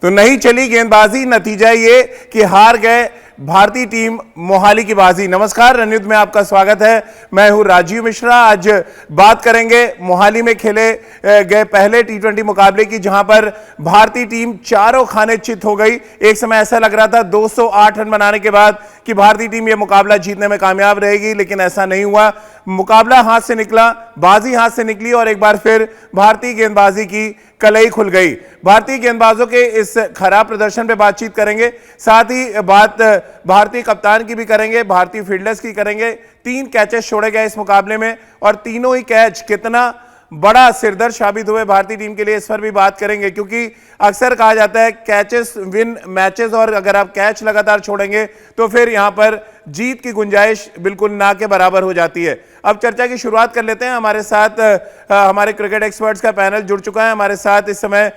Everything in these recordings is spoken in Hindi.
तो नहीं चली गेंदबाजी, नतीजा ये कि हार गए भारतीय टीम मोहाली की बाजी। नमस्कार रणयुद्ध में आपका स्वागत है। मैं हूं राजीव मिश्रा। आज बात करेंगे मोहाली में खेले गए पहले टी20 मुकाबले की, जहां पर भारतीय टीम चारों खाने चित हो गई। एक समय ऐसा लग रहा था 208 रन बनाने के बाद कि भारतीय टीम यह मुकाबला जीतने में कामयाब रहेगी, लेकिन ऐसा नहीं हुआ। मुकाबला हाथ से निकला, बाजी हाथ से निकली और एक बार फिर भारतीय गेंदबाजी की कलई खुल गई। भारतीय गेंदबाजों के इस खराब प्रदर्शन पे बातचीत करेंगे, साथ ही बात भारतीय कप्तान की भी करेंगे, भारतीय फील्डर्स की करेंगे। 3 कैचेस छोड़े गए इस मुकाबले में और तीनों ही कैच कितना बड़ा सिरदर्द साबित हुए भारतीय टीम के लिए, इस पर भी बात करेंगे। क्योंकि अक्सर कहा जाता है कैचेस विन मैचेस, और अगर आप कैच लगातार छोड़ेंगे तो फिर यहां पर जीत की गुंजाइश बिल्कुल ना के बराबर हो जाती है। अब चर्चा की शुरुआत कर लेते हैं। हमारे साथ हमारे क्रिकेट एक्सपर्ट्स का पैनल जुड़ चुका है। हमारे साथ इस समय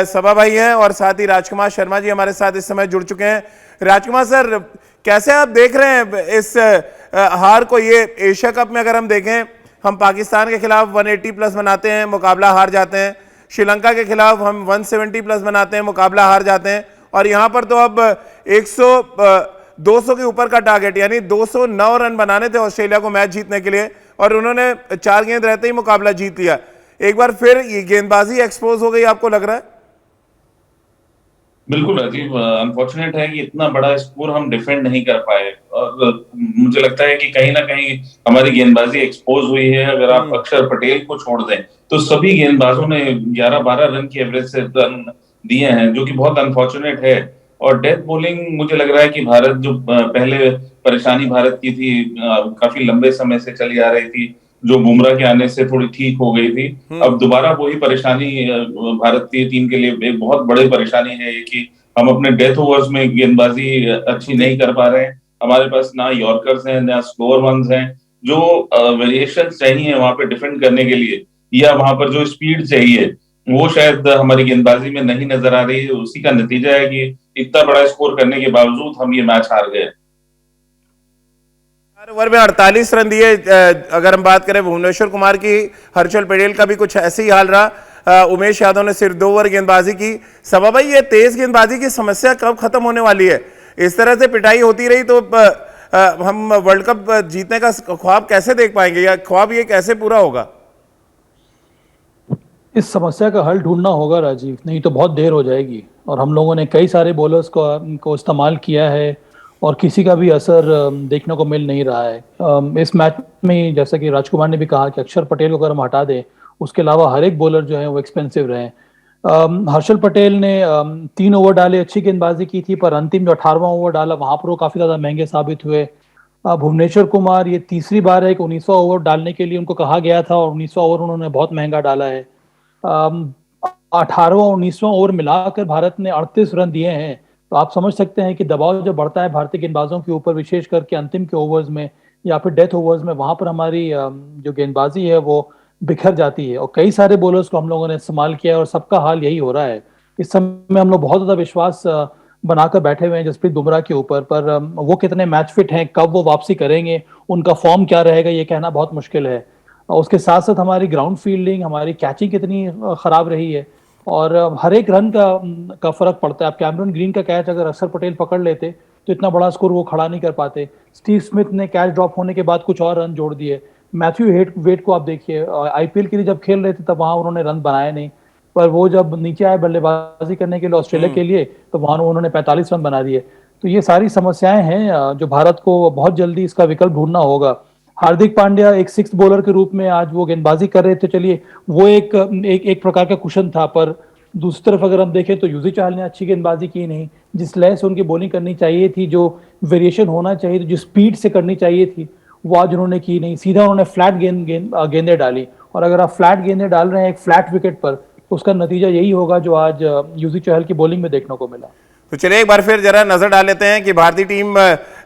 सबा भाई हैं और साथ ही राजकुमार शर्मा जी हमारे साथ इस समय जुड़ चुके हैं। राजकुमार सर, कैसे आप देख रहे हैं इस हार को? ये एशिया कप में अगर हम देखें, हम पाकिस्तान के खिलाफ 180 प्लस बनाते हैं, मुकाबला हार जाते हैं। श्रीलंका के खिलाफ हम 170 प्लस बनाते हैं, मुकाबला हार जाते हैं। और यहां पर तो अब 200 के ऊपर का टारगेट, यानी 209 रन बनाने थे ऑस्ट्रेलिया को मैच जीतने के लिए, और उन्होंने 4 गेंद रहते ही मुकाबला जीत लिया। एक बार फिर ये गेंदबाजी एक्सपोज हो गई, आपको लग रहा है? बिल्कुल राजीव, अनफॉर्चुनेट है कि इतना बड़ा स्कोर हम डिफेंड नहीं कर पाए, और मुझे लगता है कि कहीं ना कहीं हमारी गेंदबाजी एक्सपोज हुई है। अगर आप अक्षर पटेल को छोड़ दें तो सभी गेंदबाजों ने 11-12 रन की एवरेज से रन दिए हैं, जो कि बहुत अनफॉर्चुनेट है। और डेथ बॉलिंग, मुझे लग रहा है कि भारत जो पहले परेशानी भारत की थी, काफी लंबे समय से चली आ रही थी, जो बुमराह के आने से थोड़ी ठीक हो गई थी, अब दोबारा वही परेशानी भारतीय टीम के लिए एक बहुत बड़ी परेशानी है कि हम अपने डेथ ओवर्स में गेंदबाजी अच्छी नहीं कर पा रहे हैं। हमारे पास ना यॉर्कर्स हैं, ना स्लोअर वंस हैं। जो वेरिएशन चाहिए वहां पे डिफेंड करने के लिए, या वहां पर जो स्पीड चाहिए, वो शायद हमारी गेंदबाजी में नहीं नजर आ रही है। उसी का नतीजा है कि इतना बड़ा स्कोर करने के बावजूद हम ये मैच हार गए। ओवर में 48 रन दिए। अगर हम बात करें भुवनेश्वर कुमार की, हर्षल पटेल का भी कुछ ऐसे ही हाल रहा। उमेश यादव ने सिर्फ 2 ओवर गेंदबाजी की। सबा भाई, ये तेज गेंदबाजी की समस्या कब खत्म होने वाली है? इस तरह से पिटाई होती रही तो हम वर्ल्ड कप जीतने का ख्वाब कैसे देख पाएंगे, या ख्वाब ये कैसे पूरा होगा? इस समस्या का हल ढूंढना होगा राजीव, नहीं तो बहुत देर हो जाएगी। और हम लोगों ने कई सारे बॉलर्स को इस्तेमाल किया है और किसी का भी असर देखने को मिल नहीं रहा है। इस मैच में जैसा कि राजकुमार ने भी कहा कि अक्षर पटेल को अगर हम हटा दें, उसके अलावा हर एक बॉलर जो है वो एक्सपेंसिव रहे। हर्षल पटेल ने 3 ओवर डाले, अच्छी गेंदबाजी की थी, पर अंतिम जो 18वां ओवर डाला वहां पर वो काफी ज्यादा महंगे साबित हुए। भुवनेश्वर कुमार, ये तीसरी बार है कि 19वां ओवर डालने के लिए उनको कहा गया था और 19वां ओवर उन्होंने बहुत महंगा डाला है। 18वां और 19वां ओवर मिलाकर भारत ने 38 रन दिए हैं। तो आप समझ सकते हैं कि दबाव जब बढ़ता है भारतीय गेंदबाजों के ऊपर, विशेष करके अंतिम के ओवर्स में या फिर डेथ ओवर्स में, वहां पर हमारी जो गेंदबाजी है वो बिखर जाती है। और कई सारे बॉलर्स को हम लोगों ने इस्तेमाल किया है और सबका हाल यही हो रहा है। इस समय हम लोग बहुत ज्यादा विश्वास बनाकर बैठे हुए हैं जसप्रीत बुमराह के ऊपर, पर वो कितने मैच फिट हैं, कब वो वापसी करेंगे, उनका फॉर्म क्या रहेगा, ये कहना बहुत मुश्किल है। उसके साथ साथ हमारी ग्राउंड फील्डिंग, हमारी कैचिंग कितनी खराब रही है, और हर एक रन का फर्क पड़ता है। अब कैमरन ग्रीन का कैच अगर अक्षर पटेल पकड़ लेते तो इतना बड़ा स्कोर वो खड़ा नहीं कर पाते। स्टीव स्मिथ ने कैच ड्रॉप होने के बाद कुछ और रन जोड़ दिए। मैथ्यू वेट को आप देखिए, आईपीएल के लिए जब खेल रहे थे तब वहां उन्होंने रन बनाए नहीं, पर वो जब नीचे आए बल्लेबाजी करने के लिए ऑस्ट्रेलिया के लिए, तो वहां उन्होंने 45 रन बना दिए। तो ये सारी समस्याएं हैं जो भारत को बहुत जल्दी इसका विकल्प ढूंढना होगा। हार्दिक पांड्या एक 6th बॉलर के रूप में आज वो गेंदबाजी कर रहे थे, चलिए वो एक प्रकार का कुशन था, पर दूसरी तरफ अगर हम देखें तो युजवेंद्र चहल ने अच्छी गेंदबाजी की नहीं। जिस लय से उनकी बॉलिंग करनी चाहिए थी, जो वेरिएशन होना चाहिए था, जो स्पीड से करनी चाहिए थी, वो आज उन्होंने की नहीं। सीधा उन्होंने फ्लैट गेंदें डाली, और अगर आप फ्लैट गेंदें डाल रहे हैं एक फ्लैट विकेट पर, तो उसका नतीजा यही होगा जो आज युजवेंद्र चहल की बॉलिंग में देखने को मिला। तो चलिए एक बार फिर जरा नजर डाल लेते हैं कि भारतीय टीम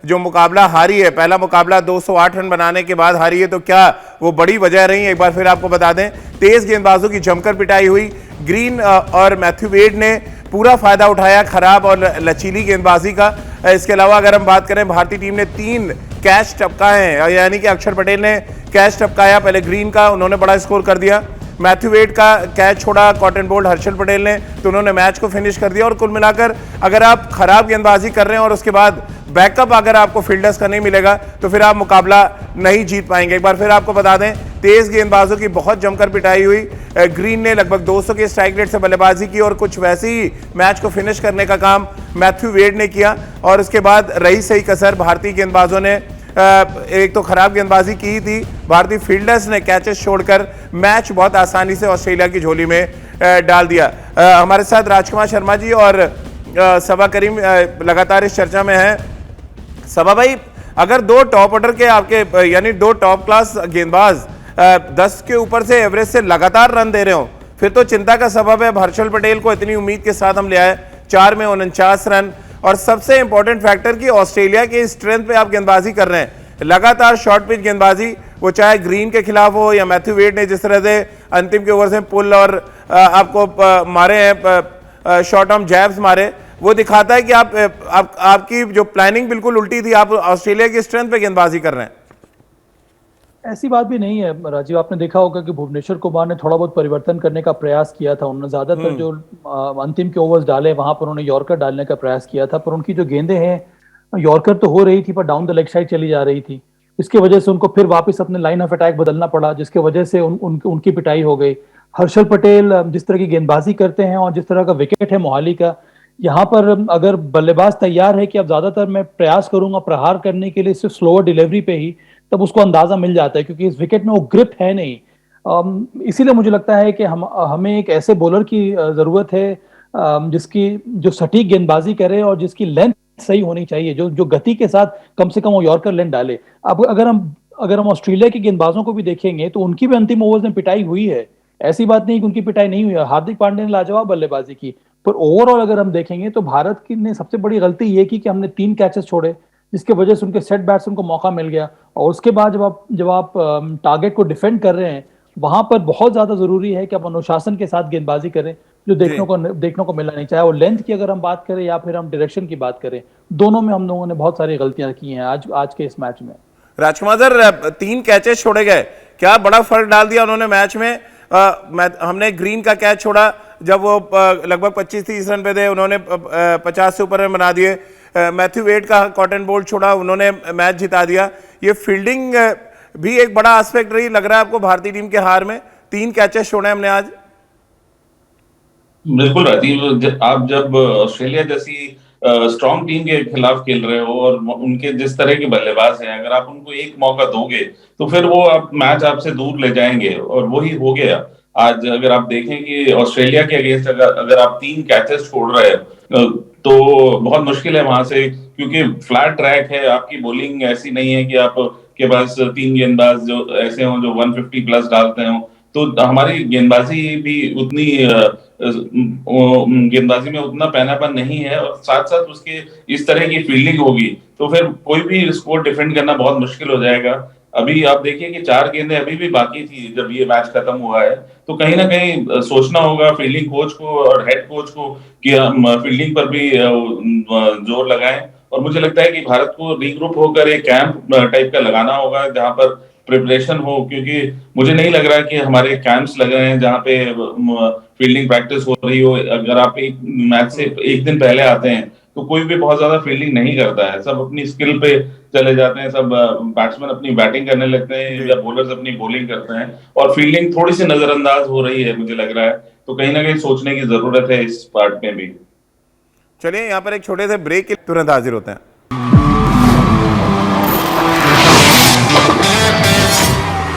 जो मुकाबला हारी है, पहला मुकाबला 208 रन बनाने के बाद हारी है, तो क्या वो बड़ी वजह रही? एक बार फिर आपको बता दें, तेज गेंदबाजों की जमकर पिटाई हुई। ग्रीन और मैथ्यू वेड ने पूरा फायदा उठाया खराब और लचीली गेंदबाजी का। इसके अलावा अगर हम बात करें, भारतीय टीम ने 3 कैच टपकाए हैं, यानी कि अक्षर पटेल ने कैच टपकाया पहले ग्रीन का, उन्होंने बड़ा स्कोर कर दिया। मैथ्यू वेड का कैच छोड़ा कॉटन बोल्ट हर्षल पटेल ने, तो उन्होंने मैच को फिनिश कर दिया। और कुल मिलाकर अगर आप खराब गेंदबाजी कर रहे हैं और उसके बाद बैकअप अगर आपको फील्डर्स का नहीं मिलेगा तो फिर आप मुकाबला नहीं जीत पाएंगे। एक बार फिर आपको बता दें, तेज गेंदबाजों की बहुत जमकर पिटाई हुई। ग्रीन ने लगभग 200 के स्ट्राइक रेट से बल्लेबाजी की और कुछ वैसे ही मैच को फिनिश करने का काम मैथ्यू वेड ने किया। और उसके बाद रही सही कसर भारतीय गेंदबाजों ने, एक तो खराब गेंदबाजी की थी, भारतीय फील्डर्स ने कैचेस छोड़कर मैच बहुत आसानी से ऑस्ट्रेलिया की झोली में डाल दिया। हमारे साथ राजकुमार शर्मा जी और सबा करीम लगातार इस चर्चा में है। सबा भाई, अगर दो टॉप ऑर्डर के आपके यानी दो टॉप क्लास गेंदबाज 10 के ऊपर से एवरेज से लगातार रन दे रहे हो, फिर तो चिंता का सबब है। हर्षल पटेल को इतनी उम्मीद के साथ हम ले आए, 4 में 49 रन, और सबसे इंपॉर्टेंट फैक्टर कि ऑस्ट्रेलिया के स्ट्रेंथ पे आप गेंदबाजी कर रहे हैं, लगातार शॉर्ट पिच गेंदबाजी, वो चाहे ग्रीन के खिलाफ हो या मैथ्यू वेड ने जिस तरह से अंतिम के ओवर से पुल और आपको मारे हैं, शॉर्ट आर्म जैब्स मारे, वो दिखाता है कि आपकी जो प्लानिंग बिल्कुल उल्टी थी, आप ऑस्ट्रेलिया की स्ट्रेंथ पे गेंदबाजी कर रहे हैं। ऐसी बात भी नहीं है राजीव, आपने देखा होगा कि भुवनेश्वर कुमार ने थोड़ा बहुत परिवर्तन करने का प्रयास किया था। उन्होंने ज्यादातर जो अंतिम के ओवर्स डाले वहां पर उन्होंने यॉर्कर डालने का प्रयास किया था, पर उनकी जो गेंदें हैं यॉर्कर तो हो रही थी पर डाउन द लेग साइड चली जा रही थी। इसकी वजह से उनको फिर वापस अपने लाइन ऑफ अटैक बदलना पड़ा, जिसकी वजह से उनकी पिटाई हो गई। हर्षल पटेल जिस तरह की गेंदबाजी करते हैं और जिस तरह का विकेट है मोहाली का, यहाँ पर अगर बल्लेबाज तैयार है कि अब ज्यादातर मैं प्रयास करूंगा प्रहार करने के लिए सिर्फ स्लोअर डिलीवरी पे ही, तब उसको अंदाजा मिल जाता है, क्योंकि इस विकेट में वो ग्रिप है नहीं। इसीलिए मुझे लगता है कि हमें एक ऐसे बॉलर की जरूरत है जिसकी जो सटीक गेंदबाजी करे और जिसकी लेंथ सही होनी चाहिए, जो गति के साथ कम से कम वो यॉर्कर लेंथ डाले। अब अगर हम ऑस्ट्रेलिया के गेंदबाजों को भी देखेंगे तो उनकी भी अंतिम ओवर्स में पिटाई हुई है, ऐसी बात नहीं कि उनकी पिटाई नहीं हुई है। हार्दिक पांड्या ने लाजवाब बल्लेबाजी की, पर ओवरऑल अगर हम देखेंगे तो भारत की ने सबसे बड़ी गलती ये की कि हमने 3 कैचेस छोड़े, जिसकी वजह से उनके सेट बैट्समैन को मौका मिल गया। और उसके बाद जब आप टारगेट को डिफेंड कर रहे हैं, वहां पर बहुत ज्यादा जरूरी है कि आप अनुशासन के साथ गेंदबाजी करें, जो देखने को मिला नहीं। चाहे वो लेंथ की अगर हम बात करें या फिर हम डायरेक्शन की बात करें, दोनों में हम लोगों ने बहुत सारी गलतियां की हैं आज के इस मैच में। राजकुमार सर, 3 कैचेस छोड़े गए, क्या बड़ा फर्क डाल दिया उन्होंने मैच में। हमने ग्रीन का कैच छोड़ा जब वो लगभग 25-30 रन पे थे, उन्होंने 50 से ऊपर रन बना दिए। मैथ्यू वेड का कॉटन बोल्ट छोड़ा, उन्होंने मैच जिता दिया। ये फील्डिंग भी एक बड़ा एस्पेक्ट रही लग रहा है आपको भारतीय टीम के हार में। 3 कैचेस छोड़े हमने आज। बिल्कुल राजीव, आप जब ऑस्ट्रेलिया जैसी स्ट्रॉन्ग टीम के खिलाफ खेल रहे हो और उनके जिस तरह के बल्लेबाज हैं, अगर आप उनको एक मौका दोगे तो फिर वो मैच आपसे दूर ले जाएंगे, और वही हो गया आज। अगर आप देखें कि ऑस्ट्रेलिया के अगेंस्ट अगर आप 3 कैचेस छोड़ रहे हैं तो बहुत मुश्किल है वहां से, क्योंकि फ्लैट ट्रैक है, आपकी बॉलिंग ऐसी नहीं है कि आप के पास 3 गेंदबाज जो ऐसे हों जो 150 प्लस डालते हों। तो हमारी गेंदबाजी भी उतनी गेंदबाजी में उतना पैनापन नहीं है, और साथ साथ उसके इस तरह की फील्डिंग होगी तो फिर कोई भी स्कोर डिफेंड करना बहुत मुश्किल हो जाएगा। अभी आप देखिए कि 4 गेंदें अभी भी बाकी थी जब ये मैच खत्म हुआ है, तो कहीं ना कहीं सोचना होगा फील्डिंग कोच को और हेड कोच को कि हम फील्डिंग पर भी जोर लगाएं। और मुझे लगता है कि भारत को रीग्रुप होकर एक कैंप टाइप का लगाना होगा जहां पर प्रिपरेशन हो, क्योंकि मुझे नहीं लग रहा है कि हमारे कैंप्स लग रहे हैं जहां पे फील्डिंग प्रैक्टिस हो रही हो। अगर आप एक मैच से एक दिन पहले आते हैं तो कोई भी बहुत ज्यादा फील्डिंग नहीं करता है, सब अपनी स्किल पे चले जाते हैं, सब बैट्समैन अपनी बैटिंग करने लगते हैं या बॉलर्स अपनी बॉलिंग करते हैं, और फील्डिंग थोड़ी सी नजरअंदाज हो रही है मुझे लग रहा है। तो कहीं ना कहीं सोचने की जरूरत है इस पार्ट में भी। चलिए यहाँ पर एक छोटे से ब्रेक के तुरंत हाजिर होते हैं।